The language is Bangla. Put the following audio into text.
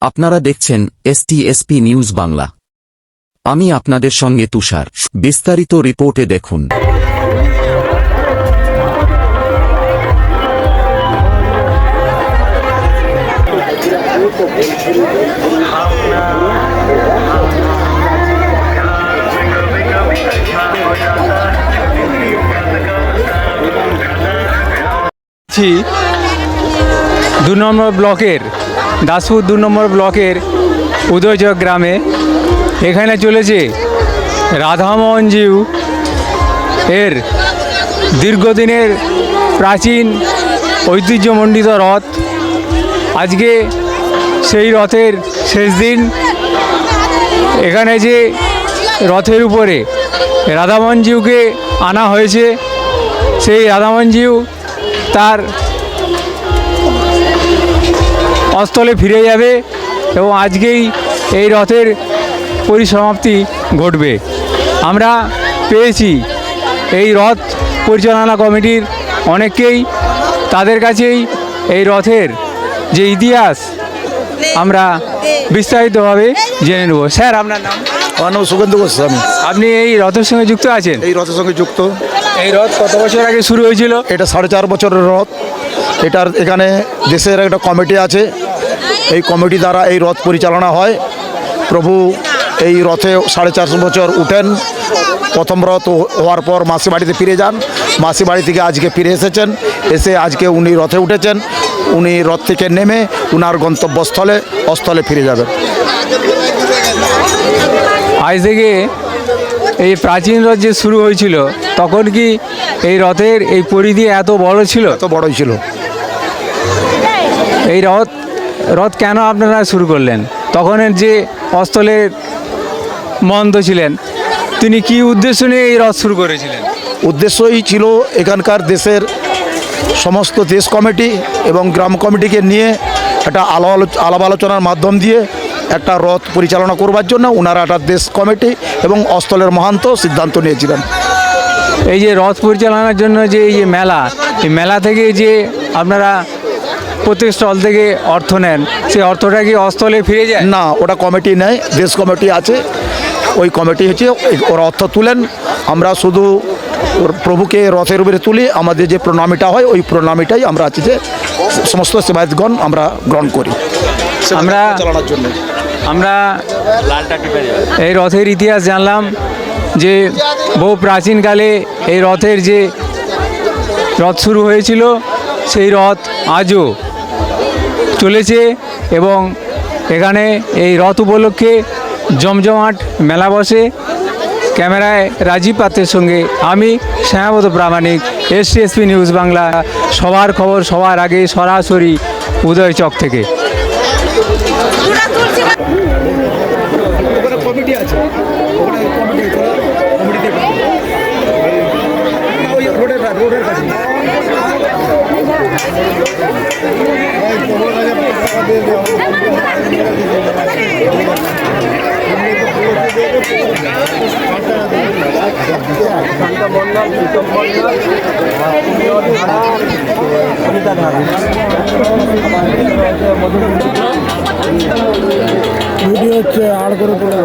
আপনারা দেখছেন STSP নিউজ বাংলা। আমি আপনাদের সঙ্গে তুষার। বিস্তারিত রিপোর্টে দেখুন। দু নম্বর ব্লকের দাসপুর 2 নম্বর ব্লকের উদয়চক গ্রামে এখানে চলেছে রাধামোহনজিউ এর দীর্ঘদিনের প্রাচীন ঐতিহ্যমণ্ডিত রথ। আজকে সেই রথের শেষ দিন। এখানে যে রথের উপরে রাধামোহনজিউকে আনা হয়েছে, সেই রাধামোহনজিউ তার অস্থলে ফিরে যাবে এবং আজকেই এই রথের পরিসমাপ্তি ঘটবে। আমরা পেয়েছি এই রথ পরিচালনা কমিটির অনেককেই, তাদের কাছেই এই রথের যে ইতিহাস আমরা বিস্তারিতভাবে জেনে নেব। স্যার, আপনার নাম? আমার নাম সুগন্ধ গোস্বামী। আপনি এই রথের সঙ্গে যুক্ত আছেন? এই রথের সঙ্গে যুক্ত। এই রথ কত বছর আগে শুরু হয়েছিল? এটা 4.5 বছরের রথ। এটার এখানে দেশের একটা কমিটি আছে, এই কমিটি দ্বারা এই রথ পরিচালনা হয়। প্রভু এই রথে 4.5 বছর উঠেন। প্রথম রথ হওয়ার পর মাসি বাড়িতে ফিরে যান। মাসি বাড়ি থেকে আজকে ফিরে এসেছেন। এসে আজকে উনি রথে উঠেছেন। উনি রথ থেকে নেমে উনার গন্তব্যস্থলে অস্থলে ফিরে যাবেন। আজ থেকে এই প্রাচীন রথ যে শুরু হয়েছিল, তখন কি এই রথের এই পরিধি এত বড় ছিল? এত বড়ই ছিল। এই রথ কেন আপনারা শুরু করলেন? তখনের যে অস্থলের মহন্ত ছিলেন, তিনি কি উদ্দেশ্য নিয়ে এই রথ শুরু করেছিলেন? উদ্দেশ্যই ছিল এখানকার দেশের সমস্ত দেশ কমিটি এবং গ্রাম কমিটিকে নিয়ে একটা আলাপ আলোচনার মাধ্যম দিয়ে একটা রথ পরিচালনা করবার জন্য ওনারা একটা দেশ কমিটি এবং অস্থলের মহান্ত সিদ্ধান্ত নিয়েছিলেন। এই যে রথ পরিচালনার জন্য যে এই যে মেলা, এই মেলা থেকে যে আপনারা প্রত্যেক স্টল থেকে অর্থ নেন, সেই অর্থটা কি অস্থলে ফিরে যায়? না, ওটা কমিটি নেয়, দেশ কমিটি আছে। ওই কমিটি হচ্ছে ওরা অর্থ তুলেন। আমরা শুধু প্রভুকে রথের উপরে তুলি। আমাদের যে প্রণামীটা হয়, ওই প্রণামীটাই আমরা আছে যে সমস্ত সেবায়তগণ আমরা গ্রহণ করি চালানোর জন্য। আমরা এই রথের ইতিহাস জানলাম যে বহু প্রাচীনকালে এই রথের যে রথ শুরু হয়েছিল, সেই রথ আজও চলেছে এবং এখানে এই রথ উপলক্ষে জমজমাট মেলা বসে। ক্যামেরায় রাজীব পাত্রের সঙ্গে আমি শ্যামাপদ প্রামাণিক, STSP নিউজ বাংলা। সবার খবর সবার আগে, সরাসরি উদয়চক থেকে। কমিটি আছে, রোডের কাছে। ভিডিও হচ্ছে আর করে পড়ে